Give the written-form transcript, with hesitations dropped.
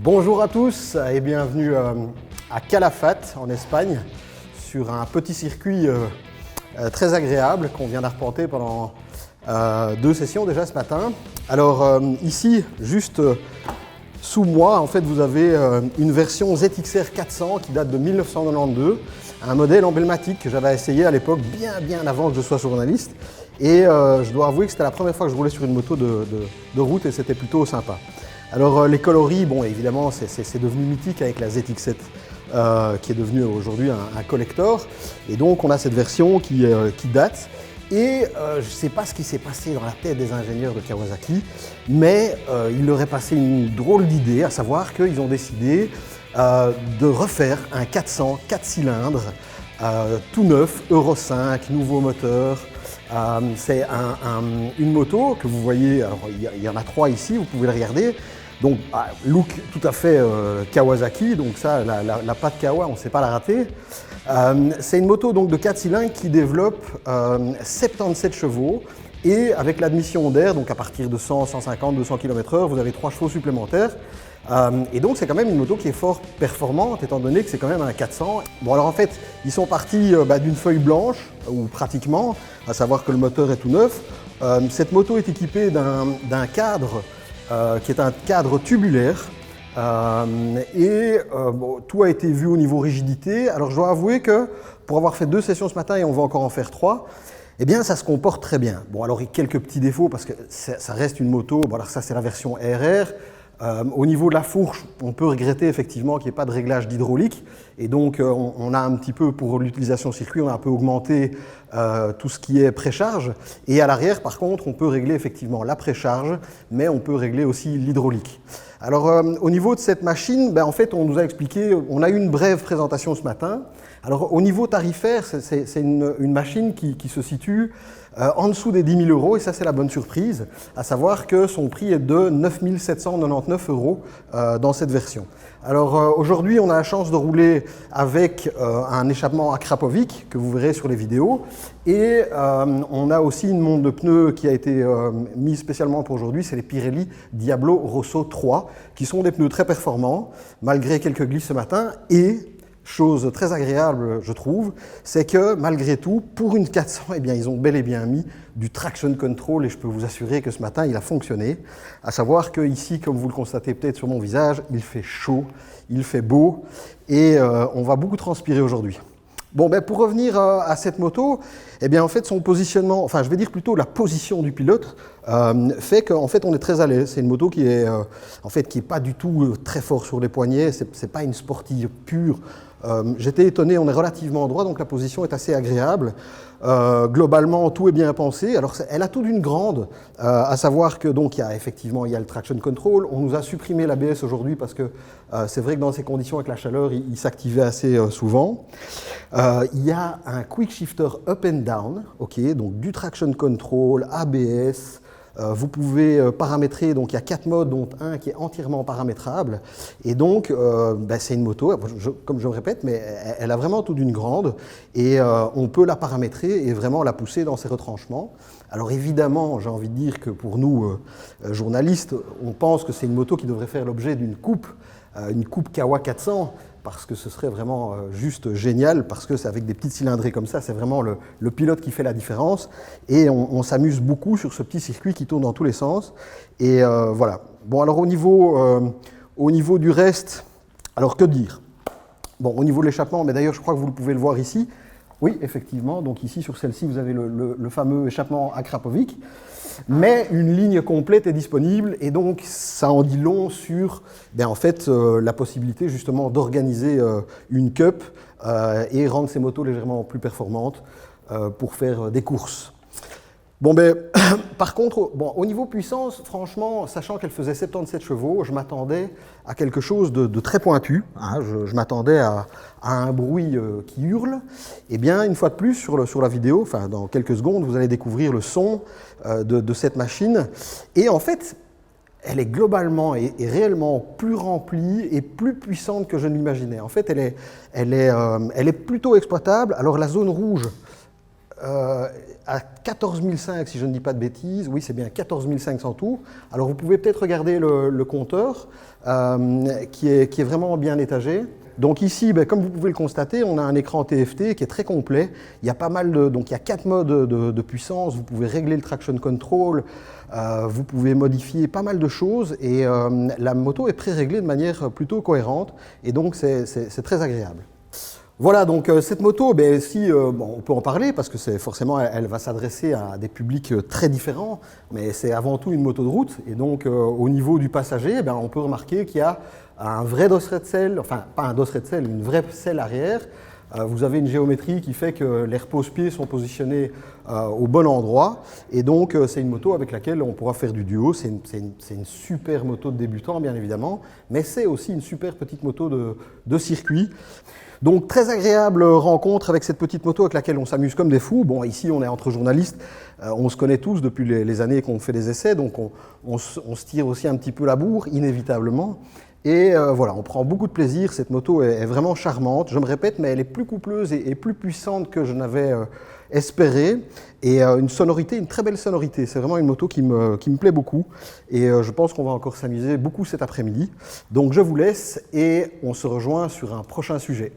Bonjour à tous et bienvenue à Calafate en Espagne sur un petit circuit très agréable qu'on vient d'arpenter pendant 2 sessions déjà ce matin. Alors ici, juste sous moi, en fait, vous avez une version ZXR 400 qui date de 1992, un modèle emblématique que j'avais essayé à l'époque bien avant que je sois journaliste. Et je dois avouer que c'était la première fois que je roulais sur une moto de route et c'était plutôt sympa. Alors les coloris, bon évidemment c'est devenu mythique avec la ZX7 qui est devenue aujourd'hui un collector. Et donc on a cette version qui date. Et je ne sais pas ce qui s'est passé dans la tête des ingénieurs de Kawasaki, mais il leur est passé une drôle d'idée, à savoir qu'ils ont décidé de refaire un 400 4 cylindres tout neuf, Euro 5, nouveau moteur. C'est une moto que vous voyez, alors il y en a 3 ici, vous pouvez le regarder. Donc look tout à fait Kawasaki, donc ça, la patte Kawa, on ne sait pas la rater. C'est une moto donc, de 4 cylindres qui développe 77 chevaux et avec l'admission d'air, donc à partir de 100, 150, 200 km/h, vous avez 3 chevaux supplémentaires. Et donc c'est quand même une moto qui est fort performante étant donné que c'est quand même un 400. Bon alors en fait, ils sont partis d'une feuille blanche, ou pratiquement, à savoir que le moteur est tout neuf. Cette moto est équipée d'un cadre qui est un cadre tubulaire bon, tout a été vu au niveau rigidité. Alors je dois avouer que pour avoir fait 2 sessions ce matin et on va encore en faire 3, eh bien ça se comporte très bien. Bon alors il y a quelques petits défauts parce que ça reste une moto, bon alors ça c'est la version RR. Au niveau de la fourche, on peut regretter effectivement qu'il n'y ait pas de réglage d'hydraulique et donc on a un petit peu, pour l'utilisation circuit, on a un peu augmenté tout ce qui est précharge et à l'arrière par contre on peut régler effectivement la précharge mais on peut régler aussi l'hydraulique. Alors au niveau de cette machine, en fait on nous a expliqué, on a eu une brève présentation ce matin. Alors au niveau tarifaire, c'est une machine qui se situe en dessous des 10 000 € et ça c'est la bonne surprise, à savoir que son prix est de 9 799 € dans cette version. Alors aujourd'hui on a la chance de rouler avec un échappement Akrapovic que vous verrez sur les vidéos et on a aussi une montre de pneus qui a été mise spécialement pour aujourd'hui, c'est les Pirelli Diablo Rosso 3 qui sont des pneus très performants malgré quelques glisses ce matin et chose très agréable, je trouve, c'est que malgré tout, pour une 400, eh bien, ils ont bel et bien mis du traction control et je peux vous assurer que ce matin, il a fonctionné. À savoir que ici, comme vous le constatez peut-être sur mon visage, il fait chaud, il fait beau et on va beaucoup transpirer aujourd'hui. Bon, pour revenir à cette moto, eh bien, en fait, son positionnement, enfin, je vais dire plutôt la position du pilote, fait qu'en fait, on est très à l'aise. C'est une moto qui est, en fait, qui est pas du tout très fort sur les poignets. C'est pas une sportive pure. J'étais étonné, on est relativement droit, donc la position est assez agréable. Globalement, tout est bien pensé. Alors, elle a tout d'une grande, à savoir que donc il y a le traction control. On nous a supprimé l'ABS aujourd'hui parce que c'est vrai que dans ces conditions avec la chaleur, il s'activait assez souvent. Il y a un quick shifter up and down, ok, donc du traction control, ABS. Vous pouvez paramétrer, donc il y a 4 modes, dont un qui est entièrement paramétrable. Et donc, c'est une moto, comme je me répète, mais elle a vraiment tout d'une grande. Et on peut la paramétrer et vraiment la pousser dans ses retranchements. Alors évidemment, j'ai envie de dire que pour nous, journalistes, on pense que c'est une moto qui devrait faire l'objet d'une coupe Kawa 400, parce que ce serait vraiment juste génial, parce que c'est avec des petites cylindrées comme ça, c'est vraiment le pilote qui fait la différence, et on s'amuse beaucoup sur ce petit circuit qui tourne dans tous les sens, et voilà. Bon, alors au niveau du reste, alors que dire? Bon, au niveau de l'échappement, mais d'ailleurs je crois que vous pouvez le voir ici, oui, effectivement, donc ici sur celle-ci vous avez le fameux échappement Akrapovic, mais une ligne complète est disponible et donc ça en dit long sur en fait, la possibilité justement d'organiser une cup et rendre ces motos légèrement plus performantes pour faire des courses. Bon, par contre, au niveau puissance, franchement, sachant qu'elle faisait 77 chevaux, je m'attendais à quelque chose de très pointu. Hein, je m'attendais à un bruit qui hurle. Eh bien, une fois de plus, sur la vidéo, enfin, dans quelques secondes, vous allez découvrir le son de cette machine. Et en fait, elle est globalement et réellement plus remplie et plus puissante que je ne l'imaginais. En fait, elle est plutôt exploitable. Alors, la zone rouge, à 14 500 si je ne dis pas de bêtises. Oui, c'est bien 14 500 tours. Alors vous pouvez peut-être regarder le compteur qui est vraiment bien étagé. Donc ici, comme vous pouvez le constater, on a un écran TFT qui est très complet. Il y a pas mal donc il y a 4 modes de puissance. Vous pouvez régler le traction control, vous pouvez modifier pas mal de choses et la moto est pré-réglée de manière plutôt cohérente et donc c'est très agréable. Voilà, donc cette moto, on peut en parler parce que forcément elle va s'adresser à des publics très différents, mais c'est avant tout une moto de route et donc au niveau du passager, on peut remarquer qu'il y a un vrai dosseret de selle, enfin pas un dosseret de selle, une vraie selle arrière. Vous avez une géométrie qui fait que les repose-pieds sont positionnés au bon endroit et donc c'est une moto avec laquelle on pourra faire du duo. C'est une super moto de débutant bien évidemment, mais c'est aussi une super petite moto de circuit. Donc très agréable rencontre avec cette petite moto avec laquelle on s'amuse comme des fous. Bon, ici on est entre journalistes, on se connaît tous depuis les années qu'on fait des essais, donc on se tire aussi un petit peu la bourre, inévitablement. Et voilà, on prend beaucoup de plaisir, cette moto est vraiment charmante, je me répète, mais elle est plus coupleuse et plus puissante que je n'avais espéré. Et une très belle sonorité, c'est vraiment une moto qui me plaît beaucoup. Et je pense qu'on va encore s'amuser beaucoup cet après-midi. Donc je vous laisse et on se rejoint sur un prochain sujet.